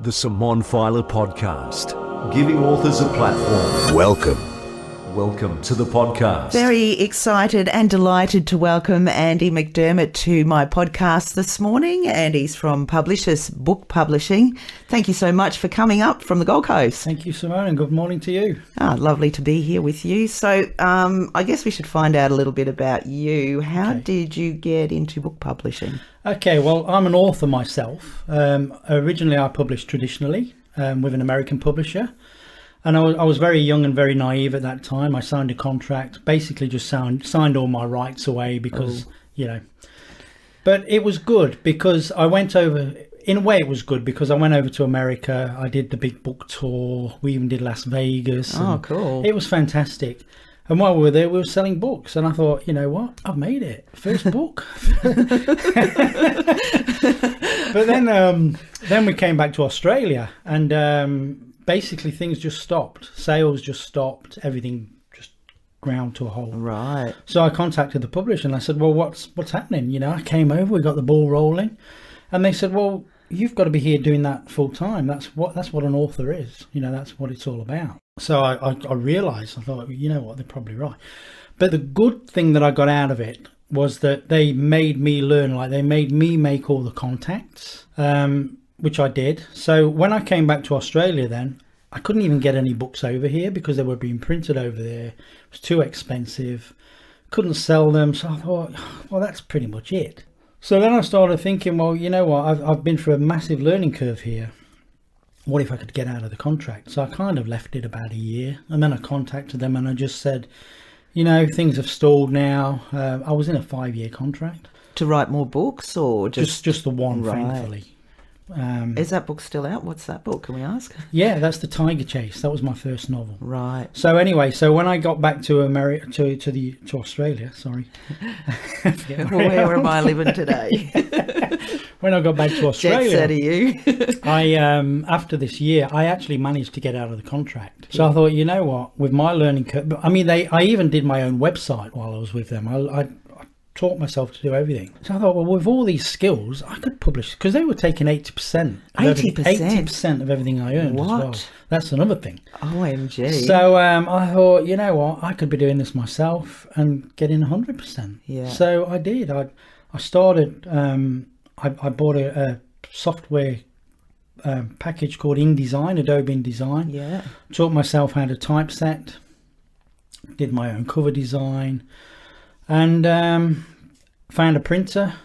The Simone Feiler Podcast, giving authors a platform. Welcome to the podcast. Very excited and delighted to welcome Andy McDermott to my podcast this morning. Andy's from Publicious Book Publishing. Thank you so much for coming up from the Gold Coast. Thank you, Simone, and good morning to you. Lovely to be here with you. So I guess we should find out a little bit about you. How did you get into book publishing? Okay, well, I'm an author myself. Originally, I published traditionally with an American publisher. And I was very young and very naive at that time. I signed a contract, basically just signed all my rights away because, But it was good because I went over, in a way it was good because I went over to America. I did the big book tour. We even did Las Vegas. Oh, cool. It was fantastic. And while we were there, we were selling books. And I thought, you know what? I've made it. First book. But then we came back to Australia and... basically things just stopped. Sales just stopped. Everything just ground to a halt. Right. So I contacted the publisher and I said, well, what's happening? You know, I came over, we got the ball rolling. And they said, well, you've got to be here doing that full time. That's what an author is. You know, that's what it's all about. So I realized, I thought, you know what, they're probably right. But the good thing that I got out of it was that they made me learn, like they made me make all the contacts. Which I did. So when I came back to Australia then, I couldn't even get any books over here because they were being printed over there. It was too expensive. Couldn't sell them. So I thought, well, that's pretty much it. So then I started thinking, well, you know what? I've been through a massive learning curve here. What if I could get out of the contract? So I kind of left it about a year. And then I contacted them and I just said, you know, things have stalled now. I was in a 5-year contract. To write more books or just the one, thankfully. Is that book still out? What's that book? Can we ask? Yeah, that's The Tiger Chase. That was my first novel. Right. So anyway, when I got back to America, to Australia, sorry. Where am I living today? When I got back to Australia, jet set of you. I after this year, I actually managed to get out of the contract. So I thought, you know what, with my learning curve, I mean, I even did my own website while I was with them. I taught myself to do everything. So I thought, well, with all these skills, I could publish, because they were taking 80%. 80% of everything I earned as well. That's another thing. OMG. So I thought, you know what, I could be doing this myself and getting 100%. Yeah. So I did. I started, I bought a software package called InDesign, Adobe InDesign. Yeah. Taught myself how to typeset, did my own cover design, and found a printer,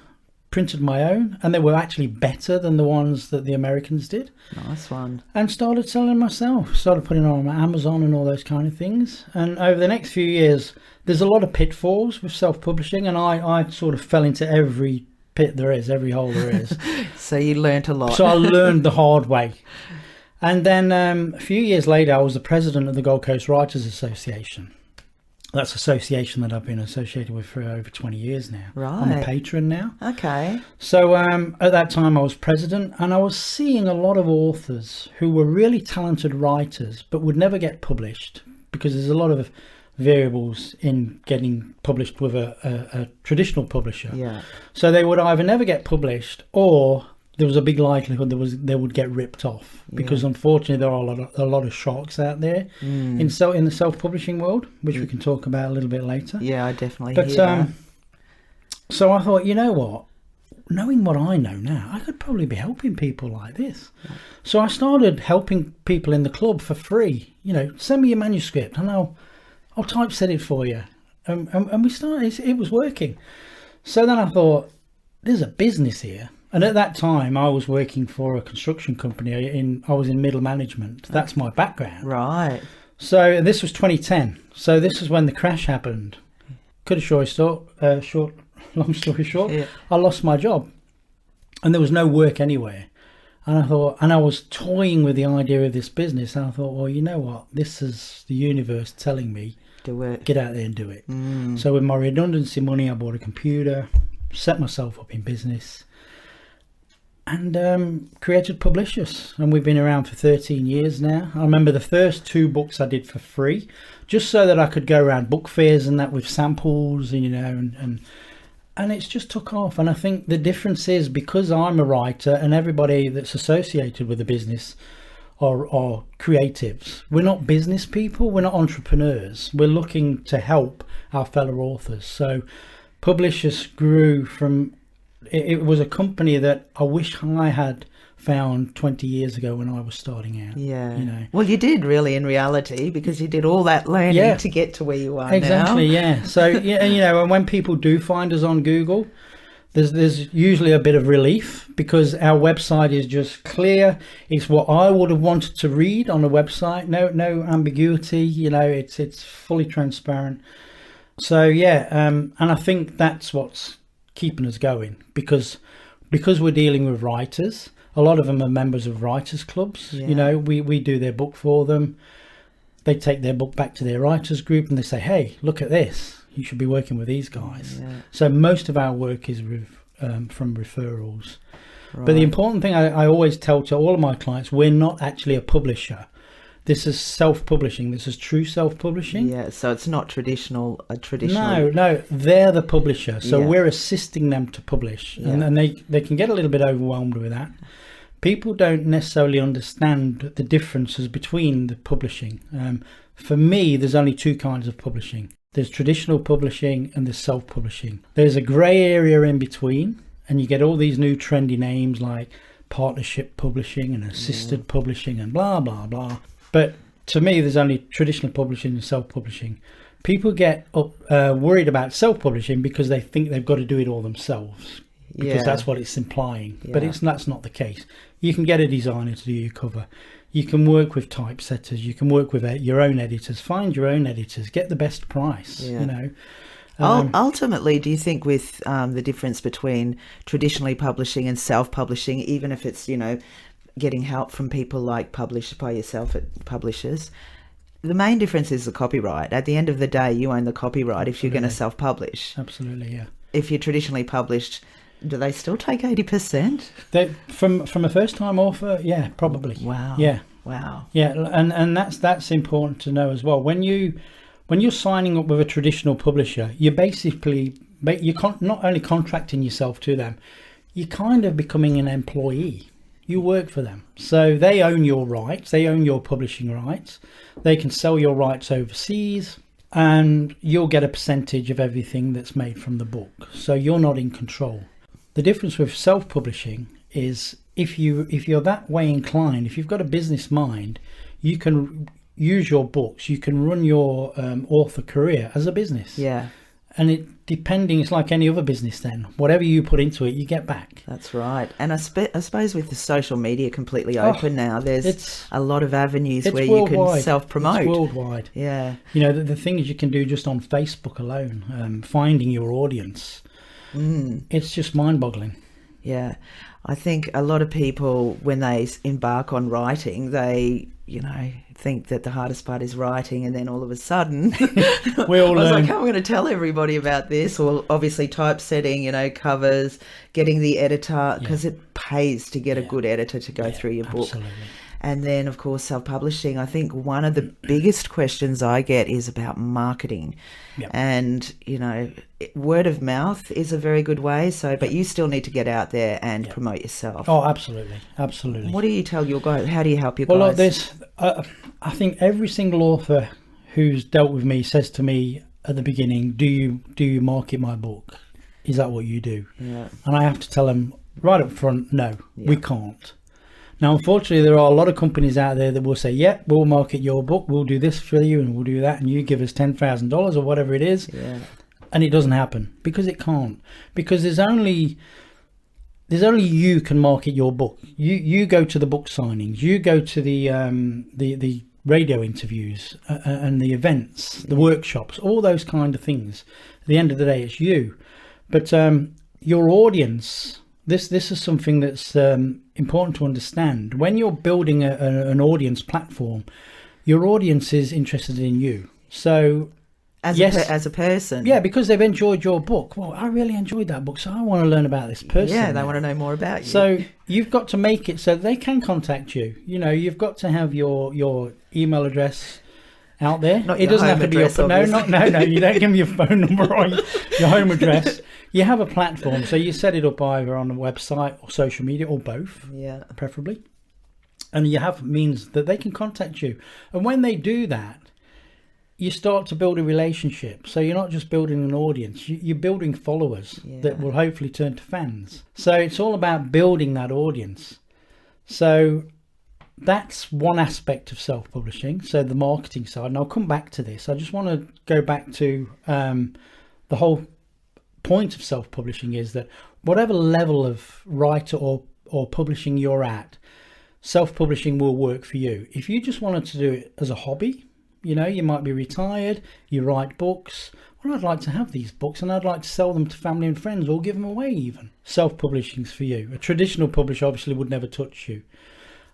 printed my own, and they were actually better than the ones that the Americans did. Nice one. And started selling myself, started putting it on Amazon and all those kind of things. And over the next few years, there's a lot of pitfalls with self-publishing, and I sort of fell into every pit there is, every hole there is. So you learnt a lot. So I learned the hard way. And then a few years later, I was the president of the Gold Coast Writers Association. That's an association that I've been associated with for over 20 years now. Right. I'm a patron now. Okay. So at that time I was president, and I was seeing a lot of authors who were really talented writers but would never get published because there's a lot of variables in getting published with a traditional publisher. Yeah. So they would either never get published, or there was a big likelihood they would get ripped off, because unfortunately there are a lot of sharks out there in the self-publishing world, which we can talk about a little bit later. Yeah, I definitely hear that. So I thought, you know what, knowing what I know now, I could probably be helping people like this. Yeah. So I started helping people in the club for free. You know, send me your manuscript and I'll typeset it for you. And we started, it was working. So then I thought, there's a business here. And at that time, I was working for a construction company. I was in middle management. That's my background. Right. So this was 2010. So this is when the crash happened. Long story short, I lost my job, and there was no work anywhere. And I was toying with the idea of this business. And I thought, well, you know what? This is the universe telling me, do it. Get out there and do it. So with my redundancy money, I bought a computer, set myself up in business, and created Publicious. And we've been around for 13 years now. I remember the first 2 books I did for free, just so that I could go around book fairs and that with samples, and And it's just took off. And I think the difference is because I'm a writer and everybody that's associated with the business are creatives. We're not business people. We're not entrepreneurs. We're looking to help our fellow authors. So Publicious grew from, it was a company that I wish I had found 20 years ago when I was starting out. Yeah. Well, you did really in reality, because you did all that learning to get to where you are exactly, now. Yeah. So, and when people do find us on Google, there's usually a bit of relief because our website is just clear. It's what I would have wanted to read on a website. No ambiguity. It's fully transparent. So, and I think that's what's keeping us going because we're dealing with writers. A lot of them are members of writers clubs. Yeah. We do their book for them. They take their book back to their writers group and they say, hey, look at this. You should be working with these guys. Yeah. So most of our work is from referrals. Right. But the important thing I always tell to all of my clients, we're not actually a publisher. This is self-publishing. This is true self-publishing. Yeah, so it's not traditional. No, they're the publisher. So we're assisting them to publish. Yeah. And they can get a little bit overwhelmed with that. People don't necessarily understand the differences between the publishing. For me, there's only two kinds of publishing. There's traditional publishing and there's self-publishing. There's a grey area in between, and you get all these new trendy names like partnership publishing and assisted publishing and blah, blah, blah. But to me, there's only traditional publishing and self-publishing. People get worried about self-publishing because they think they've got to do it all themselves, because that's what it's implying. But that's not the case. You can get a designer to do your cover. You can work with typesetters. You can work with your own editors. Find your own editors. Get the best price. Ultimately, do you think with the difference between traditionally publishing and self-publishing, even if it's getting help from people like Publish by Yourself at Publishers, the main difference is the copyright. At the end of the day, you own the copyright if you're going to self-publish. Absolutely, yeah. If you're traditionally published, do they still take 80%? From a first-time author, yeah, probably. Wow. Yeah. Wow. Yeah, and that's important to know as well. When you're signing up with a traditional publisher, you're not only contracting yourself to them, you're kind of becoming an employee. You work for them. So they own your rights. They own your publishing rights. They can sell your rights overseas, and you'll get a percentage of everything that's made from the book. So you're not in control. The difference with self-publishing is if you're that way inclined, if you've got a business mind, you can use your books. You can run your author career as a business. Yeah. And it's like any other business then. Whatever you put into it, you get back. That's right. And I suppose with the social media completely open now, there's a lot of avenues where worldwide. You can self-promote. It's worldwide. Yeah. The things you can do just on Facebook alone, finding your audience. It's just mind-boggling. Yeah. I think a lot of people, when they embark on writing, they, think that the hardest part is writing, and then all of a sudden we all learn. Like, how am I going to tell everybody about this? Or obviously typesetting, covers, getting the editor, because it pays to get a good editor to go through your book. Absolutely. And then, of course, self-publishing. I think one of the biggest questions I get is about marketing. Yep. And, word of mouth is a very good way. But you still need to get out there and promote yourself. Oh, absolutely. Absolutely. What do you tell your guys? How do you help your guys? Well, there's, I think every single author who's dealt with me says to me at the beginning, do you market my book? Is that what you do? Yeah. And I have to tell them right up front, no, we can't. Now, unfortunately, there are a lot of companies out there that will say, yeah, we'll market your book, we'll do this for you, and we'll do that, and you give us $10,000 or whatever it is. Yeah. And it doesn't happen because it can't. Because there's only you can market your book. You go to the book signings, you go to the radio interviews and the events, the workshops, all those kind of things. At the end of the day, it's you. But your audience... This is something that's important to understand. When you're building an audience platform, your audience is interested in you. So, as a person, because they've enjoyed your book. Well, I really enjoyed that book, so I want to learn about this person. Yeah, they want to know more about you. So you've got to make it so they can contact you. You've got to have your email address. out there. Not it your doesn't home have to be address, your no. You don't give me your phone number or your home address. You have a platform, so you set it up either on a website or social media or both, preferably. And you have means that they can contact you. And when they do that, you start to build a relationship. So you're not just building an audience, you're building followers that will hopefully turn to fans. So it's all about building that audience. So that's one aspect of self-publishing, so the marketing side. And I'll come back to this. I just want to go back to the whole point of self-publishing is that whatever level of writer or publishing you're at, self-publishing will work for you. If you just wanted to do it as a hobby, you might be retired, you write books. Well, I'd like to have these books and I'd like to sell them to family and friends or give them away even. Self-publishing's for you. A traditional publisher obviously would never touch you.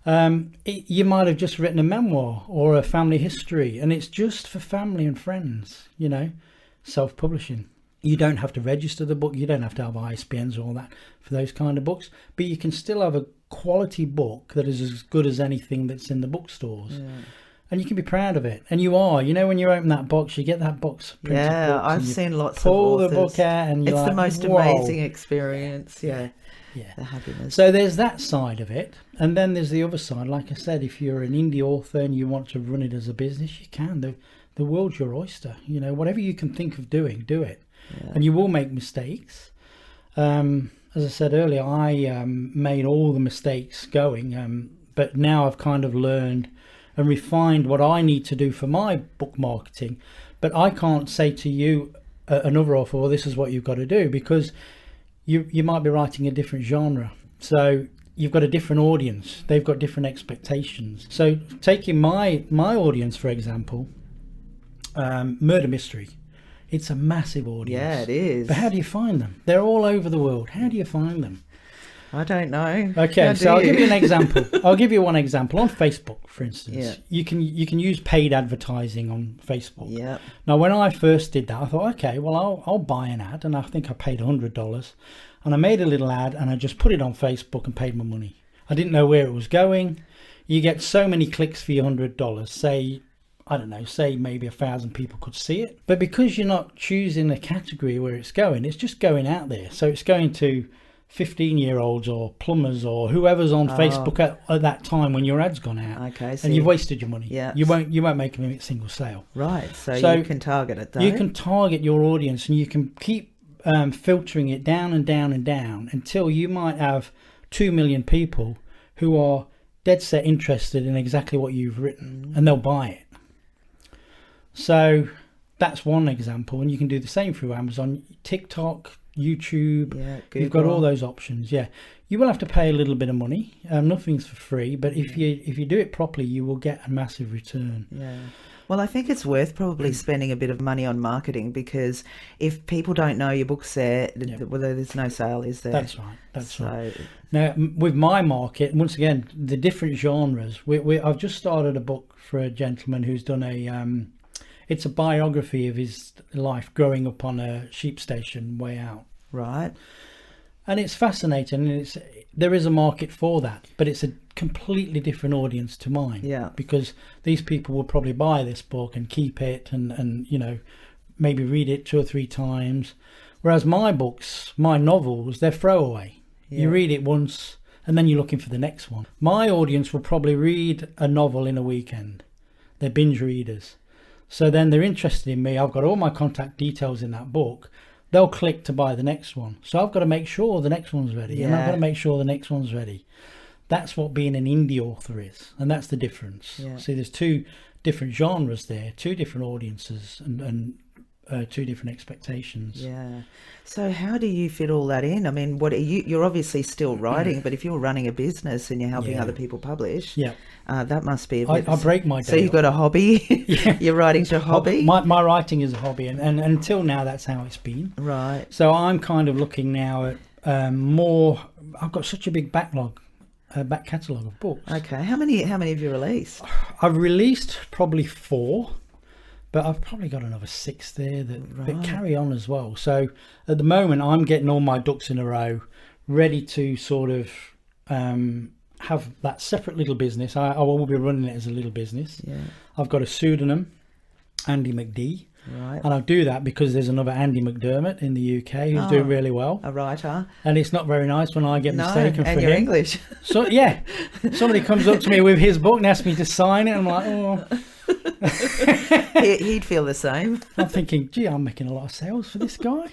You might have just written a memoir or a family history and it's just for family and friends, self-publishing. You don't have to register the book. You don't have to have ISBNs or all that for those kind of books, but you can still have a quality book that is as good as anything that's in the bookstores. And you can be proud of it. And you are. When you open that box, you get that box. Yeah, I've seen lots of authors. Pull the book out and it's like, the most amazing experience. Yeah. The happiness. So there's that side of it. And then there's the other side. Like I said, if you're an indie author and you want to run it as a business, you can. The world's your oyster. Whatever you can think of doing, do it. And you will make mistakes. As I said earlier, I made all the mistakes going. But now I've kind of learned and refined what I need to do for my book marketing. But I can't say to you, another author, well, this is what you've got to do, because you might be writing a different genre. So you've got a different audience. They've got different expectations. So taking my audience, for example, murder mystery. It's a massive audience. Yeah, it is. But how do you find them? They're all over the world. How do you find them? I don't know. Okay, so I'll give you an example. I'll give you one example. On Facebook, for instance, you can use paid advertising on Facebook. Yeah. Now, when I first did that, I thought, okay, well, I'll buy an ad, and I think I paid $100, and I made a little ad, and I just put it on Facebook and paid my money. I didn't know where it was going. You get so many clicks for your $100. Say, I don't know, say maybe 1,000 people could see it, but because you're not choosing a category where it's just going out there. So it's going to 15-year-olds or plumbers or whoever's on Facebook at that time when your ad's gone out. Okay, so and you've wasted your money. Yeah, you won't make a single sale. Right, so you can target it though. You can target your audience, and you can keep filtering it down and down and down until you might have 2 million people who are dead set interested in exactly what you've written, and they'll buy it. So that's one example, and you can do the same through Amazon, TikTok, YouTube. Google. You've got all those options. You will have to pay a little bit of money. Nothing's for free, but if you do it properly, you will get a massive return. Well, I think it's worth probably spending a bit of money on marketing, because if people don't know your book's there, well, there's no sale, is there? That's right. That's right. Now, with my market, once again, the different genres. I've just started a book for a gentleman who's done it's a biography of his life growing up on a sheep station way out. Right. And it's fascinating, and there is a market for that, but it's a completely different audience to mine. Yeah. Because these people will probably buy this book and keep it and maybe read it 2 or 3 times. Whereas my books, my novels, they're throwaway. Yeah. You read it once and then you're looking for the next one. My audience will probably read a novel in a weekend. They're binge readers. So then they're interested in me. I've got all my contact details in that book. They'll click to buy the next one. So I've got to make sure the next one's ready. And I've got to make sure the next one's ready. That's what being an indie author is. And that's the difference. Yeah. See, there's 2 different genres there, 2 different audiences and 2 different expectations. Yeah. So how do you fit all that in? I mean, you're obviously still writing, but if you're running a business and you're helping other people publish, that must be a bit... I break my day. So you've got a hobby? You're writing to hobby? My writing is a hobby, and until now that's how it's been. Right. So I'm kind of looking now at more... I've got such a big backlog, back catalogue of books. Okay. How many have you released? I've released probably 4. But I've probably got another 6 there that carry on as well. So at the moment, I'm getting all my ducks in a row, ready to sort of have that separate little business. I will be running it as a little business. Yeah. I've got a pseudonym Andy McD. Right. And I do that because there's another Andy McDermott in the UK who's doing really well. A writer. And it's not very nice when I get mistaken for him. And you're English. So, yeah. Somebody comes up to me with his book and asks me to sign it. And I'm like, oh. He'd feel the same. I'm thinking, gee, I'm making a lot of sales for this guy.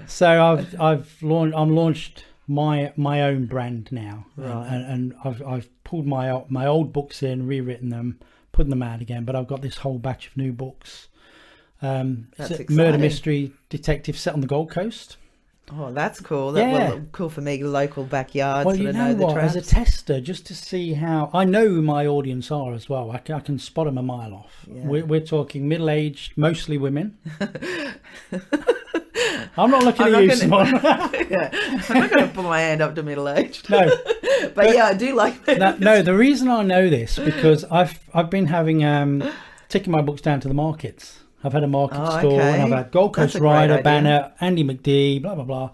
So I'm launched my own brand now. Right. And I've pulled my old books in, rewritten them, put them out again. But I've got this whole batch of new books. That's exciting. Murder mystery detective set on the Gold Coast. Oh, that's cool. Well, cool for me, local backyard. Well, you know what? As a tester, just to see how I know who my audience are as well. I can spot them a mile off. Yeah. We're talking middle-aged, mostly women. I'm not looking at you, Simone. Yeah, I'm not going to put my hand up to middle-aged. No, but yeah, I do like that. No, the reason I know this because I've been having taking my books down to the markets. I've had a market store, and I've had Gold Coast Rider, Banner, Andy McD, blah blah blah.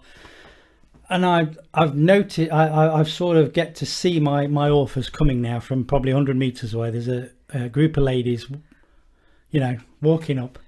And I've noted, I've sort of get to see my authors coming now from probably 100 meters away. There's a group of ladies, walking up.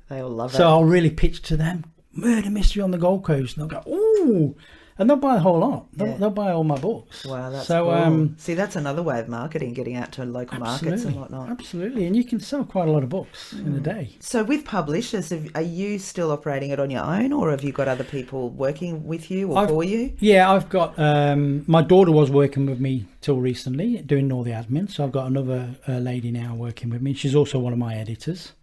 They all love it. So I'll really pitch to them, murder mystery on the Gold Coast, and they'll go, ooh. And they'll buy a whole lot. They'll buy all my books. Wow, that's cool. See, that's another way of marketing, getting out to local markets and whatnot. Absolutely, and you can sell quite a lot of books in a day. So with Publicious, are you still operating it on your own, or have you got other people working with you or for you? Yeah, I've got, my daughter was working with me till recently, doing all the admin. So I've got another lady now working with me. She's also one of my editors.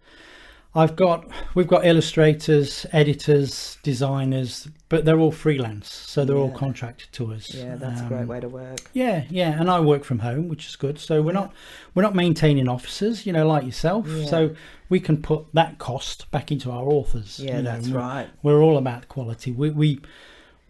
We've got illustrators, editors, designers, but they're all freelance, so they're all contracted to us. Yeah, that's a great way to work. Yeah, and I work from home, which is good. So we're not maintaining offices, like yourself. Yeah. So we can put that cost back into our authors. Yeah, that's right. We're all about quality. We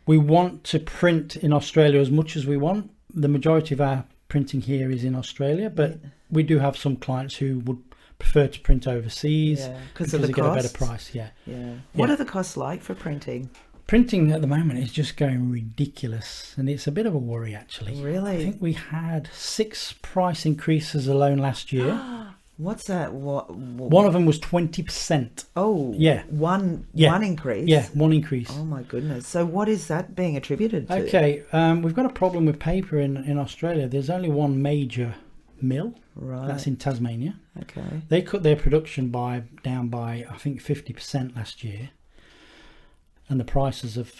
want to print in Australia as much as we want. The majority of our printing here is in Australia, but we do have some clients who would prefer to print overseas because they get a better price. What are the costs like for printing? Printing at the moment is just going ridiculous, and it's a bit of a worry actually. Really? I think we had 6 price increases alone last year. What's that? One of them was 20%. Oh, yeah. One increase. Yeah, one increase. Oh my goodness! So what is that being attributed to? Okay, we've got a problem with paper in Australia. There's only one major mill. Right. That's in Tasmania. Okay. They cut their production down by I think 50% last year, and the prices have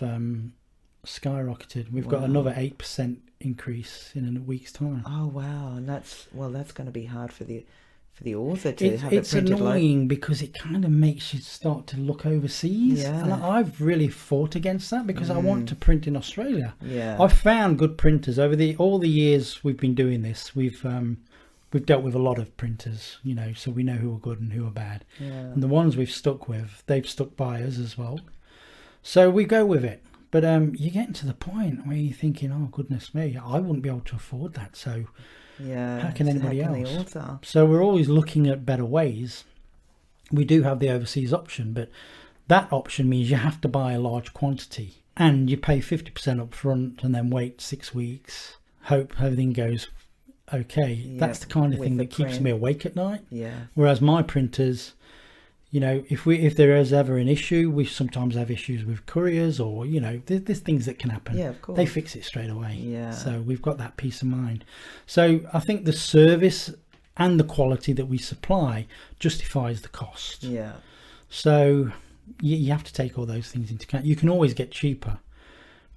skyrocketed. We've got another 8% increase in a week's time. Oh wow! And that's going to be hard for the author to have it printed. It's annoying because it kind of makes you start to look overseas. Yeah. And I've really fought against that because I want to print in Australia. Yeah. I've found good printers over all the years we've been doing this. We've dealt with a lot of printers, so we know who are good and who are bad. Yeah. And the ones we've stuck with, they've stuck by us as well. So we go with it. But you're getting to the point where you're thinking, oh, goodness me, I wouldn't be able to afford that. So how can anybody else? So we're always looking at better ways. We do have the overseas option, but that option means you have to buy a large quantity and you pay 50% up front and then wait 6 weeks, hope everything goes okay. That's the kind of thing that keeps me awake at night. Yeah. Whereas my printers, if there is ever an issue, we sometimes have issues with couriers or there's things that can happen. Yeah, of course. They fix it straight away. Yeah. So we've got that peace of mind. So I think the service and the quality that we supply justifies the cost. Yeah. So you have to take all those things into account. You can always get cheaper,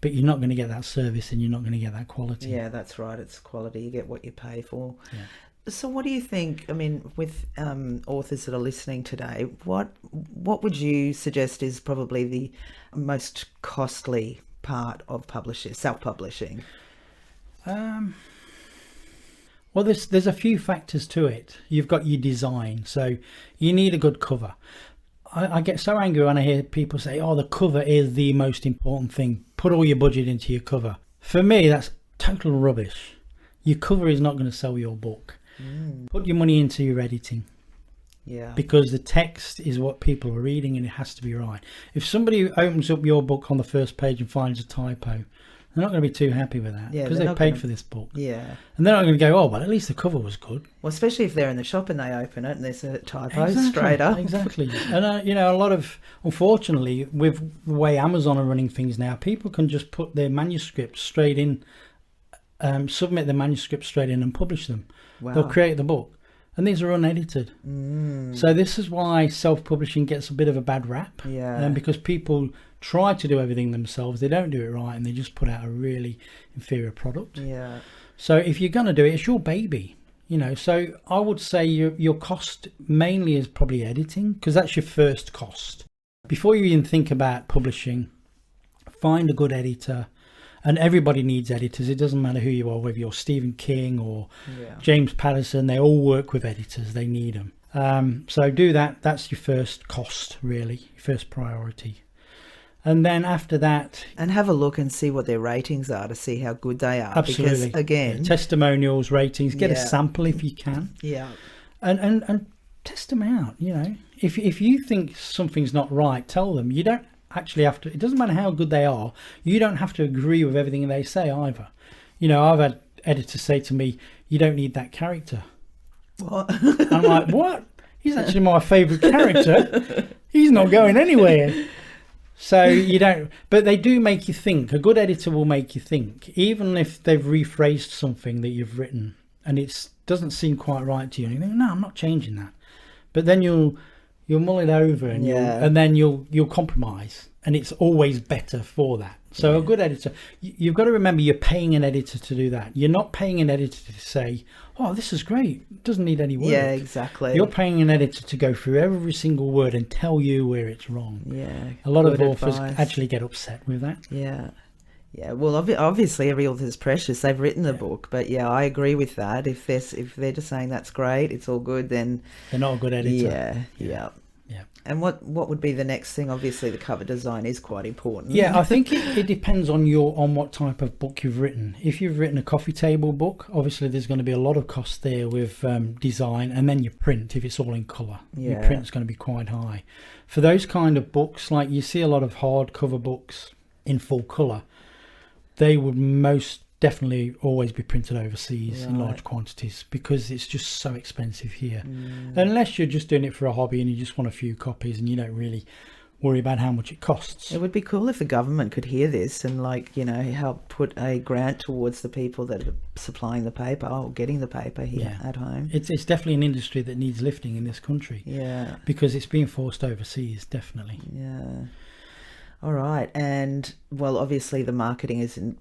but you're not going to get that service and you're not going to get that quality. Yeah, that's right. It's quality. You get what you pay for. Yeah. So what do you think, with authors that are listening today, what would you suggest is probably the most costly part of self-publishing? Well, there's a few factors to it. You've got your design. So you need a good cover. I get so angry when I hear people say, oh, the cover is the most important thing. Put all your budget into your cover. For me, that's total rubbish. Your cover is not going to sell your book. Put your money into your editing. Yeah. Because the text is what people are reading and it has to be right. If somebody opens up your book on the first page and finds a typo, They're not going to be too happy with that because they've paid for this book. Yeah. And they're not going to go, oh, well, at least the cover was good. Well, especially if they're in the shop and they open it and there's a typo straight up. Exactly. And, you know, a lot of, unfortunately, with the way Amazon are running things now, people can just put their manuscripts straight in, submit their manuscripts straight in and publish them. Wow. They'll create the book. And these are unedited. So this is why self-publishing gets a bit of a bad rap. Yeah. Because people try to do everything themselves. They don't do it right and they just put out a really inferior product. Yeah. So if you're going to do it, it's your baby. You know, so I would say your cost mainly is probably editing, because that's your first cost. Before you even think about publishing, find a good editor. And everybody needs editors. It doesn't matter who you are, whether you're Stephen King or James Patterson. They all work with editors. They need them. So do that. That's your first cost, really, your first priority. And then after that... And have a look and see what their ratings are to see how good they are. Absolutely. Because, again... testimonials, ratings, get a sample if you can. Yeah. And test them out, you know. If you think something's not right, tell them. You don't actually have to, it doesn't matter how good they are, you don't have to agree with everything they say either. You know, I've had editors say to me, you don't need that character. What? I'm like, what? He's actually my favourite character. He's not going anywhere. So you don't, but they do make you think. A good editor will make you think, even if they've rephrased something that you've written and it doesn't seem quite right to you. And you think, no, I'm not changing that. But then you'll mull it over and then you'll compromise, and it's always better for that. So a good editor, you've got to remember you're paying an editor to do that. You're not paying an editor to say, oh, this is great, it doesn't need any work. Yeah, exactly. You're paying an editor to go through every single word and tell you where it's wrong. Yeah. A lot of authors actually get upset with that. Yeah. Yeah, well, obviously every author is precious. They've written the book, but I agree with that. If they're just saying that's great, it's all good, then they're not a good editor. Yeah. And what would be the next thing? Obviously, the cover design is quite important. Yeah, I think it depends on what type of book you've written. If you've written a coffee table book, obviously there's going to be a lot of cost there with design, and then your print. If it's all in colour, your print's going to be quite high. For those kind of books, like you see a lot of hardcover books in full colour, they would most definitely always be printed overseas in large quantities, because it's just so expensive here. Unless you're just doing it for a hobby and you just want a few copies and you don't really worry about how much it costs. It would be cool if the government could hear this and help put a grant towards the people that are supplying the paper or getting the paper here at home. It's definitely an industry that needs lifting in this country. Yeah. Because it's being forced overseas, definitely. Yeah. All right, and well, obviously the marketing isn't,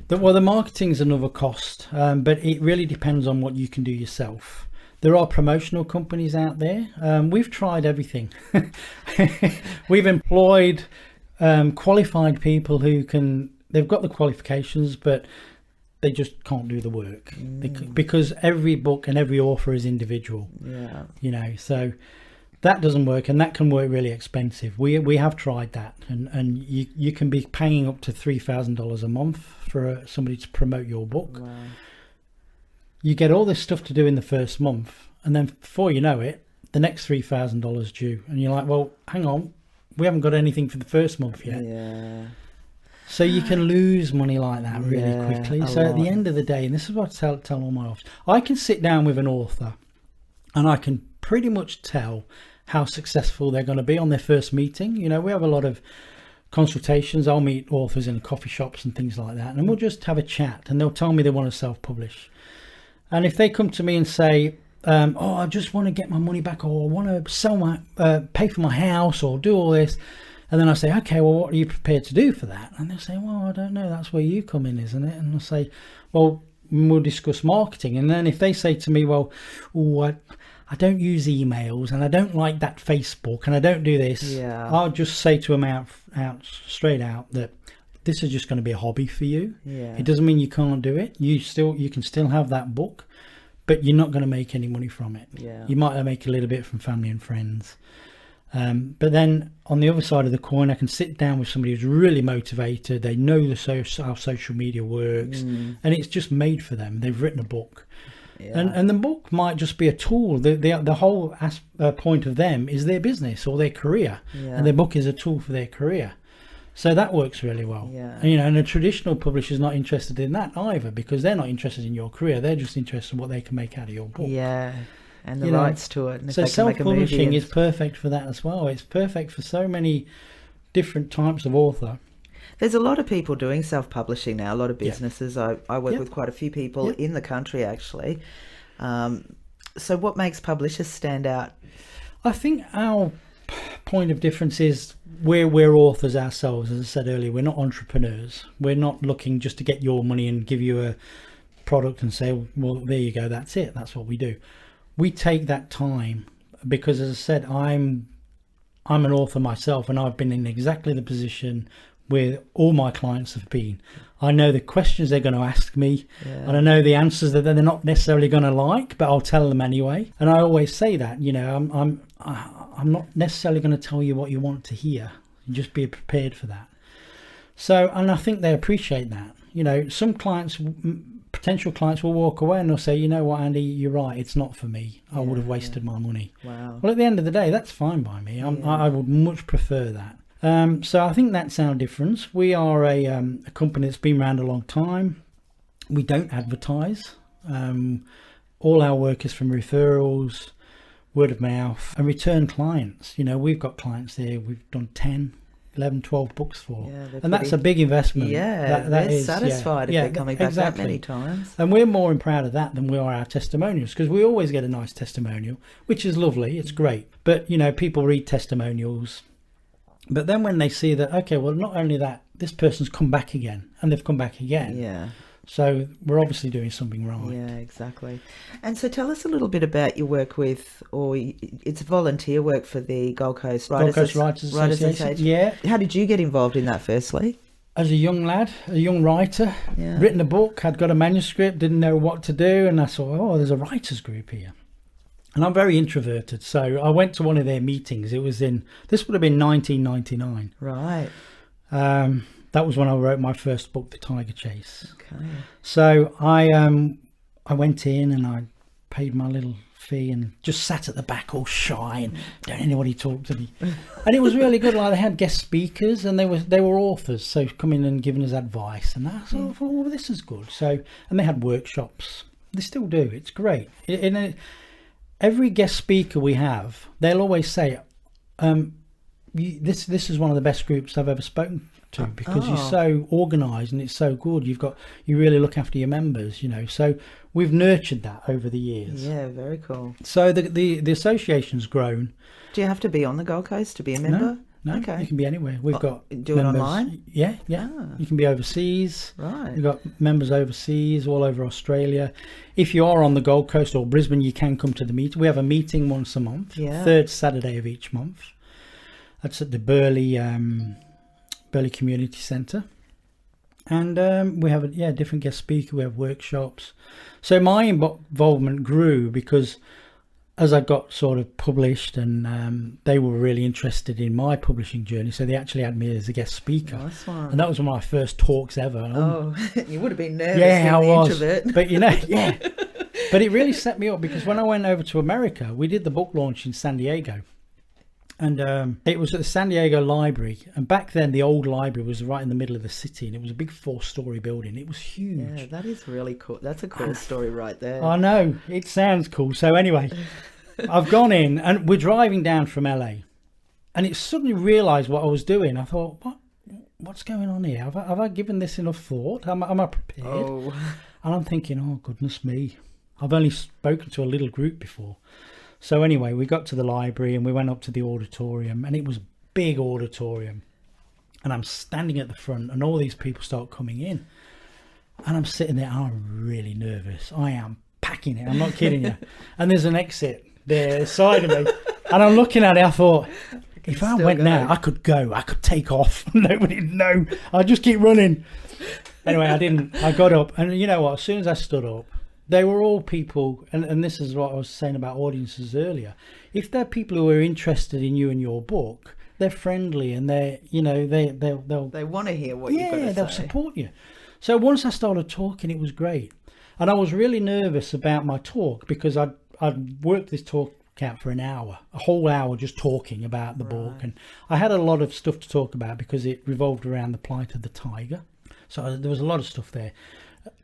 the marketing is another cost, but it really depends on what you can do yourself. There are promotional companies out there. We've tried everything. We've employed qualified people they've got the qualifications, but they just can't do the work because every book and every author is individual. Yeah, so that doesn't work, and that can work really expensive. We have tried that, and you can be paying up to $3,000 a month for somebody to promote your book. Wow. You get all this stuff to do in the first month, and then before you know it, the next $3,000 due, and you're like, well, hang on, we haven't got anything for the first month yet. Yeah. So you can lose money like that really quickly. So at the end of the day, and this is what I tell all my authors, I can sit down with an author and I can pretty much tell how successful they're going to be on their first meeting. We have a lot of consultations. I'll meet authors in coffee shops and things like that, and we'll just have a chat, and they'll tell me they want to self-publish. And if they come to me and say, I just want to get my money back, or I want to sell pay for my house, or do all this, and then I say, okay, well, what are you prepared to do for that? And they'll say, well, I don't know, that's where you come in, isn't it? And I'll say, well, we'll discuss marketing. And then if they say to me, well, I don't use emails, and I don't like that Facebook, and I don't do this, I'll just say to them out straight out that this is just going to be a hobby for you. It doesn't mean you can't do it. You can still have that book, but you're not going to make any money from it. You might make a little bit from family and friends. But then on the other side of the coin, I can sit down with somebody who's really motivated. They know how social media works, and it's just made for them. They've written a book. And the book might just be a tool. The whole point of them is their business or their career, and their book is a tool for their career. So that works really well. Yeah. And a traditional publisher's not interested in that either, because they're not interested in your career. They're just interested in what they can make out of your book. Yeah. And the rights to it. And so self-publishing is perfect for that as well. It's perfect for so many different types of author. There's a lot of people doing self-publishing now, a lot of businesses. I work with quite a few people in the country, actually. So what makes publishers stand out? I think our point of difference is we're authors ourselves. As I said earlier, we're not entrepreneurs. We're not looking just to get your money and give you a product and say, well, there you go, that's it. That's what we do. We take that time because, as I said, I'm an author myself, and I've been in exactly the position where all my clients have been. I know the questions they're going to ask me, and I know the answers that they're not necessarily going to like, but I'll tell them anyway. And I always say that, I'm not necessarily going to tell you what you want to hear. Just be prepared for that. So, and I think they appreciate that. Some clients, potential clients, will walk away and they'll say, you know what, Andy, you're right, it's not for me. I would have wasted my money. Wow. Well, at the end of the day, that's fine by me. I would much prefer that. So I think that's our difference. We are a company that's been around a long time. We don't advertise. All our work is from referrals, word of mouth, and return clients. We've got clients there we've done 10, 11, 12 books for. And that's a big investment. They're satisfied if they're coming back that many times. And we're more proud of that than we are our testimonials, because we always get a nice testimonial, which is lovely. It's great. But, people read testimonials. But then when they see that, okay, well, not only that, this person's come back again, and they've come back again. Yeah. So we're obviously doing something right. Yeah, exactly. And so tell us a little bit about your work with, or it's volunteer work for the Gold Coast Writers Association. Yeah. How did you get involved in that, firstly? As a young lad, a young writer, written a book, had got a manuscript, didn't know what to do, and I thought, there's a writers group here. And I'm very introverted, so I went to one of their meetings. This would have been 1999. Right. That was when I wrote my first book, The Tiger Chase. Okay. So I went in and I paid my little fee and just sat at the back all shy and don't anybody talk to me. And it was really good. Like, they had guest speakers and they were authors, so coming and giving us advice. And I thought, well, this is good. So, and they had workshops. They still do. It's great. Every guest speaker we have, they'll always say, this is one of the best groups I've ever spoken to, because you're so organised and it's so good. You really look after your members, So we've nurtured that over the years. Yeah, very cool. So the association's grown. Do you have to be on the Gold Coast to be a member? No, okay. You can be anywhere. We've got do members. It online? Yeah. You can be overseas. Right. We've got members overseas, all over Australia. If you are on the Gold Coast or Brisbane, you can come to the meeting. We have a meeting once a month, third Saturday of each month. That's at the Burleigh Community Centre. And we have a different guest speaker. We have workshops. So my involvement grew because as I got sort of published, and they were really interested in my publishing journey, so they actually had me as a guest speaker. Nice one. And that was one of my first talks ever. You would have been nervous. Yeah, I was. Introvert. But but it really set me up, because when I went over to America, we did the book launch in San Diego. And it was at the San Diego Library, and back then the old library was right in the middle of the city, and it was a big 4-story building. It was huge. Yeah, that is really cool. That's a cool story right there. I know, it sounds cool. So anyway, I've gone in, and we're driving down from LA, and it suddenly realised what I was doing. I thought, what's going on here? Have I given this enough thought? Am I prepared? Oh. And I'm thinking, oh goodness me, I've only spoken to a little group before. So anyway, we got to the library and we went up to the auditorium, and it was a big auditorium, and I'm standing at the front and all these people start coming in, and I'm sitting there, I'm really nervous. I am packing it. I'm not kidding you. And there's an exit there side of me, and I'm looking at it. I thought, if I went now, I could go. I could take off. Nobody'd know. I'd just keep running. Anyway, I didn't. I got up, and you know what? As soon as I stood up, they were all people, and this is what I was saying about audiences earlier. If they're people who are interested in you and your book, they're friendly, and they want to hear what you've got to say. Yeah, they'll support you. So once I started talking, it was great, and I was really nervous about my talk, because I'd worked this talk out for an hour, a whole hour, just talking about the book. And I had a lot of stuff to talk about because it revolved around the plight of the tiger. So there was a lot of stuff there.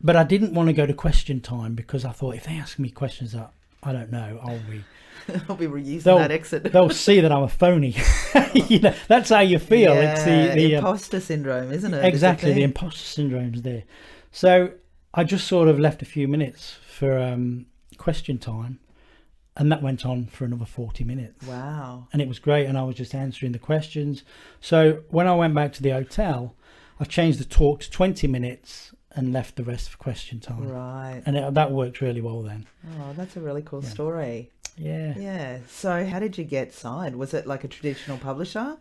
But I didn't want to go to question time because I thought if they ask me questions that I don't know, I'll be reusing that exit. They'll see that I'm a phony. That's how you feel. Yeah, it's the imposter syndrome, isn't it? Exactly, the imposter syndrome's there. So I just sort of left a few minutes for question time, and that went on for another 40 minutes. Wow. And it was great, and I was just answering the questions. So when I went back to the hotel, I changed the talk to 20 minutes and left the rest for question time. Right. And that worked really well then. Oh, that's a really cool story. Yeah. Yeah. So how did you get signed? Was it like a traditional publisher?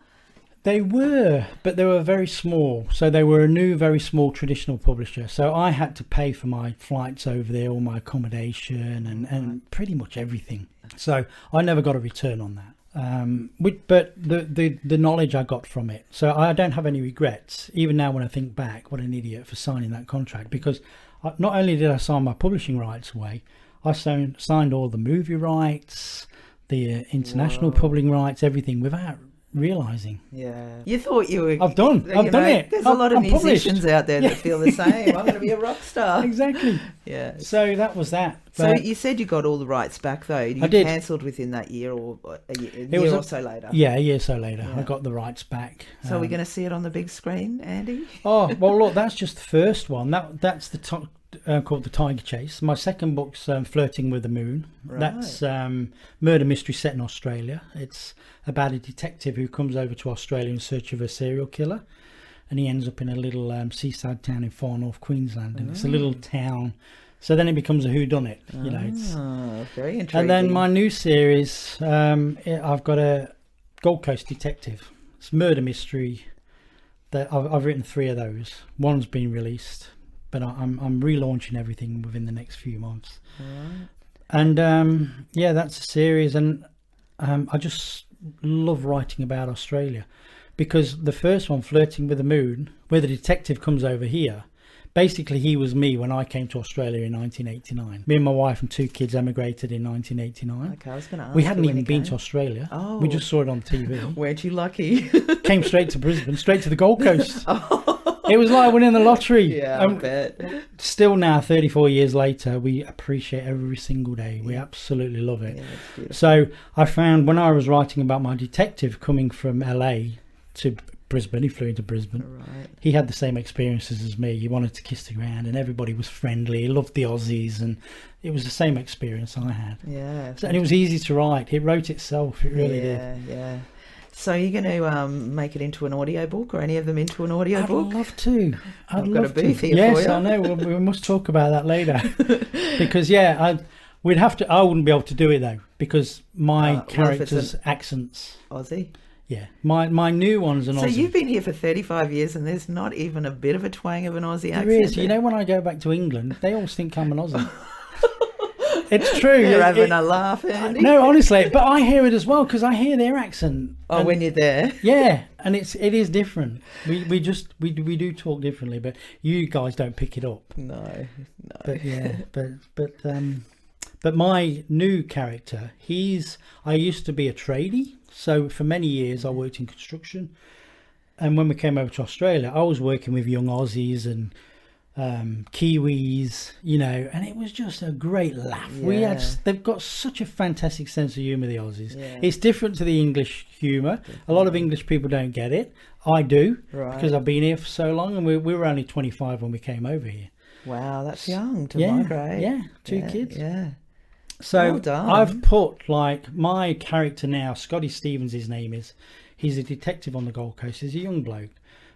They were, but they were very small. So they were a new, very small traditional publisher. So I had to pay for my flights over there, all my accommodation and pretty much everything. So I never got a return on that. But the knowledge I got from it. So I don't have any regrets, even now when I think back, what an idiot for signing that contract. Because not only did I sign my publishing rights away, I signed all the movie rights, the international publishing rights, everything without realizing. Yeah. You thought you were... I've done it. There's a lot of musicians published. out there that feel the same. I'm going to be a rock star. Exactly. Yeah. So that was that. So you said you got all the rights back though. You I did. cancelled within that year or a year or so later. Yeah, a year or so later. Yeah. I got the rights back. So are we going to see it on the big screen, Andy? Oh, well, look, that's just the first one. That's the called The Tiger Chase. My second book's Flirting with the Moon. Right. That's murder mystery set in Australia. It's about a detective who comes over to Australia in search of a serial killer, and he ends up in a little seaside town in far north Queensland, and it's a little town. So then it becomes a whoodunit, you know. It's very intriguing. And then my new series, I've got a Gold Coast detective. It's murder mystery. That I've written 3 of those. One's been released, but I'm relaunching everything within the next few months. Right. And that's a series, and I just love writing about Australia, because the first one, Flirting with the Moon, where the detective comes over here, basically he was me when I came to Australia in 1989. Me and my wife and 2 kids emigrated in 1989. Okay, I was going to ask. We hadn't even been to Australia. Oh. We just saw it on TV. Weren't you lucky? Came straight to Brisbane, straight to the Gold Coast. It was like winning the lottery. Yeah, I bet. Still now, 34 years later, we appreciate every single day. We absolutely love it. Yeah, that's beautiful. So I found when I was writing about my detective coming from LA to Brisbane, he flew into Brisbane. Right. He had the same experiences as me. He wanted to kiss the ground, and everybody was friendly. He loved the Aussies, and it was the same experience I had. Yeah. And it was easy to write. It wrote itself. It really did. Yeah. So you're going to make it into an audiobook, or any of them into an audiobook? I'd love to. I've got a booth here yes, for you. I know. We must talk about that later. Because we'd have to. I wouldn't be able to do it though, because my character's accents. Aussie. Yeah, my new one's an Aussie. So you've been here for 35 years, and there's not even a bit of a twang of an Aussie accent. There is. You know, when I go back to England, they always think I'm an Aussie. It's true. You're having a laugh, Andy. No, honestly, but I hear it as well, because I hear their accent. Oh, when you're there. Yeah, and it is different. We do talk differently, but you guys don't pick it up. No. But yeah, but my new character, I used to be a tradie, so for many years I worked in construction, and when we came over to Australia, I was working with young Aussies and Kiwis, you know, and it was just a great laugh. Yeah. They've got such a fantastic sense of humour, the Aussies. Yeah. It's different to the English humour. A lot of English people don't get it. I do, because I've been here for so long, and we were only 25 when we came over here. Wow, that's young to migrate. Yeah, 2 kids. Yeah. So Well done. I've put, like, my character now, Scotty Stevens his name is. He's a detective on the Gold Coast. He's a young bloke,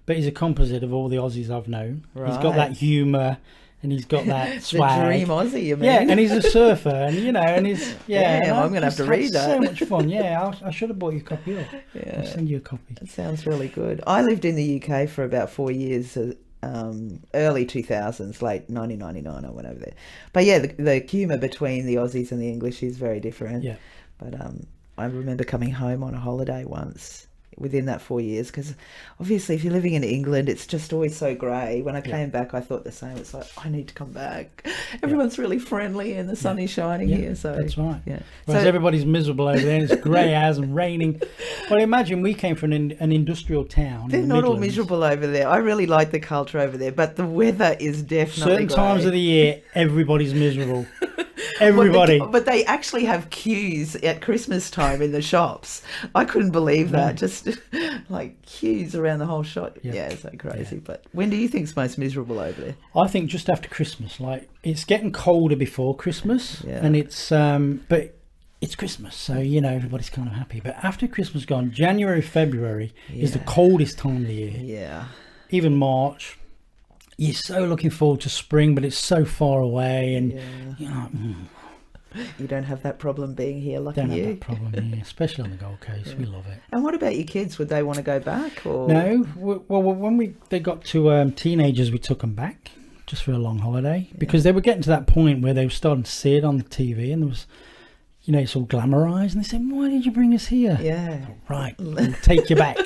but he's a composite of all the Aussies I've known. Right. He's got that humour, and he's got that swag. The dream Aussie, you mean? Yeah, and he's a surfer, and you know, and he's Damn, I'm going to have just to had read that. So much fun. Yeah, I should have bought you a copy. Yeah. I'll send you a copy. That sounds really good. I lived in the UK for about 4 years, early 2000s, late 1999 I went over there. But yeah, the humour between the Aussies and the English is very different. Yeah. But I remember coming home on a holiday once within that 4 years? Because obviously if you're living in England, it's just always so grey. When I came back, I thought the same. It's like, I need to come back. Everyone's really friendly and the sun is shining here. So that's right. Yeah. Whereas so everybody's miserable over there and it's grey as and raining. Well, imagine we came from an industrial town. They're in the not all Midlands. miserable over there. I really like the culture over there, but the weather is definitely Certain times grey. of the year, everybody's miserable. Everybody. But they actually have queues at Christmas time in the shops. I couldn't believe that. Just like queues around the whole shop. Yeah, it's so crazy. Yeah. But when do you think's most miserable over there? I think just after Christmas. Like, it's getting colder before Christmas, and it's but it's Christmas, so you know everybody's kind of happy. But after Christmas gone, January, February is the coldest time of the year. Yeah. Even March. You're so looking forward to spring, but it's so far away, and you're like, you don't have that problem being here, lucky don't you. have that problem here, especially on the Gold Coast. We love it. And what about your kids? Would they want to go back? Or no? Well, when they got to teenagers, we took them back just for a long holiday because they were getting to that point where they were starting to see it on the TV, and there was, you know, it's all glamorized, and they said, "Why did you bring us here?" Yeah. Right, we'll take you back.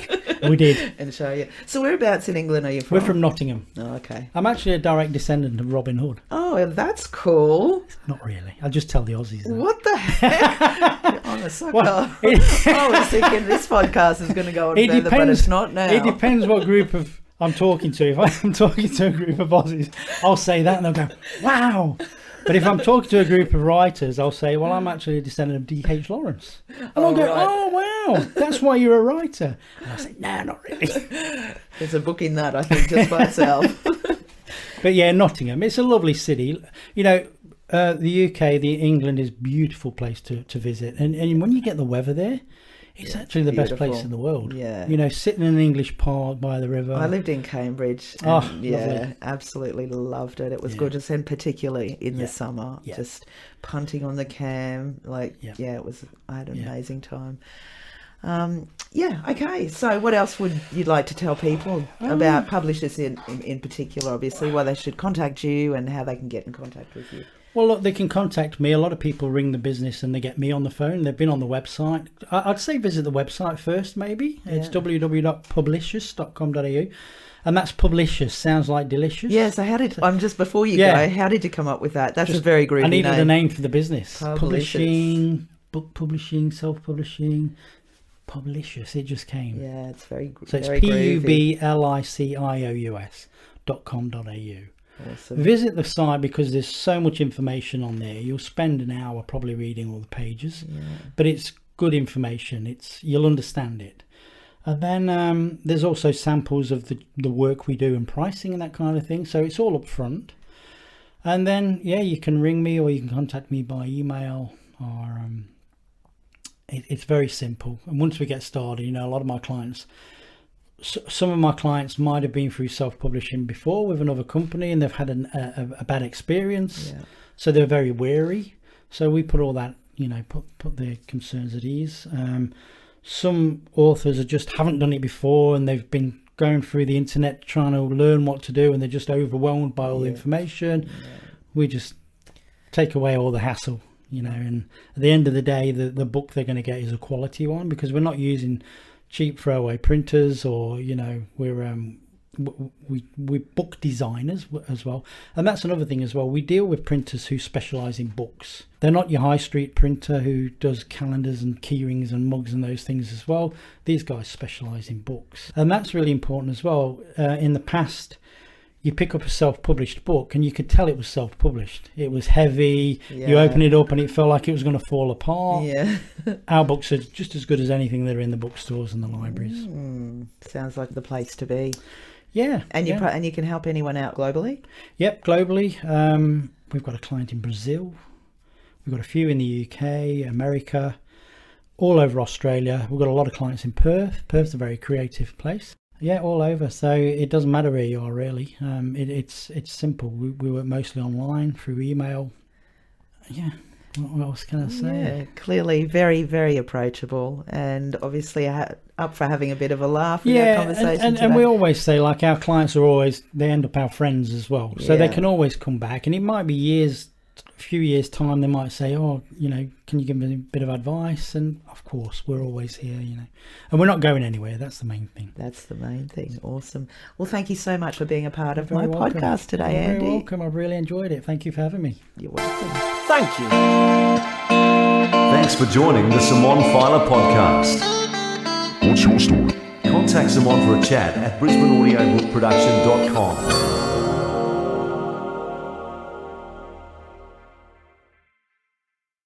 We did. And show you. So whereabouts in England are you from? We're from Nottingham. Oh, okay. I'm actually a direct descendant of Robin Hood. Oh, that's cool. Not really. I'll just tell the Aussies that. What the heck? I'm a sucker. Well, I was thinking this podcast is going to go on further, but it's not now. It depends what group of I'm talking to. If I'm talking to a group of Aussies, I'll say that and they'll go, wow. But if I'm talking to a group of writers, I'll say, well, I'm actually a descendant of D.H. Lawrence. And I'll go, oh, wow, that's why you're a writer. And I'll say, nah, not really. There's a book in that, I think, just by itself. But yeah, Nottingham, it's a lovely city. You know, the UK, England is a beautiful place to visit. And when you get the weather there, it's actually the best place in the world. Yeah. You know, sitting in an English park by the river. I lived in Cambridge. And lovely. Absolutely loved it. It was gorgeous, and particularly in the summer, just punting on the cam. It was. I had an amazing time. Okay. So what else would you like to tell people about publishers in particular, obviously, why they should contact you and how they can get in contact with you? Well, look, they can contact me. A lot of people ring the business and they get me on the phone. They've been on the website. I'd say visit the website first, maybe. It's www.publicious.com.au. And that's Publicious. Sounds like delicious. Yeah, so before you go, how did you come up with that? That's a very groovy name. I needed a name for the business. Publicious. Publishing, book publishing, self-publishing. Publicious. It just came. Yeah, it's very So it's very groovy. publicious.com.au. Awesome. Visit the site because there's so much information on there. You'll spend an hour probably reading all the pages, but it's good information. You'll understand it. And then there's also samples of the work we do and pricing and that kind of thing. So it's all up front. And then, you can ring me or you can contact me by email or it's very simple. And once we get started, a lot of my clients, some of my clients might have been through self-publishing before with another company and they've had a bad experience. So they're very wary. So we put all that, put their concerns at ease. Some authors just haven't done it before and they've been going through the internet trying to learn what to do and they're just overwhelmed by all the information. We just take away all the hassle, and at the end of the day, the book they're going to get is a quality one because we're not using cheap throwaway printers or we're book designers as well. And that's another thing as well. We deal with printers who specialize in books. They're not your high street printer who does calendars and key rings and mugs and those things as well. These guys specialize in books, and that's really important as well. In the past, you pick up a self-published book and you could tell it was self-published. It was heavy. You open it up and it felt like it was going to fall apart. Our books are just as good as anything that are in the bookstores and the libraries. Sounds like the place to be. And you can help anyone out globally? Yep, globally. We've got a client in Brazil. We've got a few in the UK, America, all over Australia. We've got a lot of clients in Perth. Perth's a very creative place. All over. So it doesn't matter where you are, really. It's simple. We work mostly online through email. What else can I say? Clearly very, very approachable and obviously up for having a bit of a laugh in our conversation and we always say, like, our clients they end up our friends as well. So they can always come back and it might be years a few years' time, they might say, "Oh, can you give me a bit of advice?" And of course, we're always here, and we're not going anywhere. That's the main thing. That's the main thing. Awesome. Well, thank you so much for being a part of my welcome. podcast today, You're Andy. very welcome. I've really enjoyed it. Thank you for having me. You're welcome. Thank you. Thanks for joining the Simone Feiler Podcast. What's your story? Contact Simone for a chat at brisbaneaudiobookproduction.com.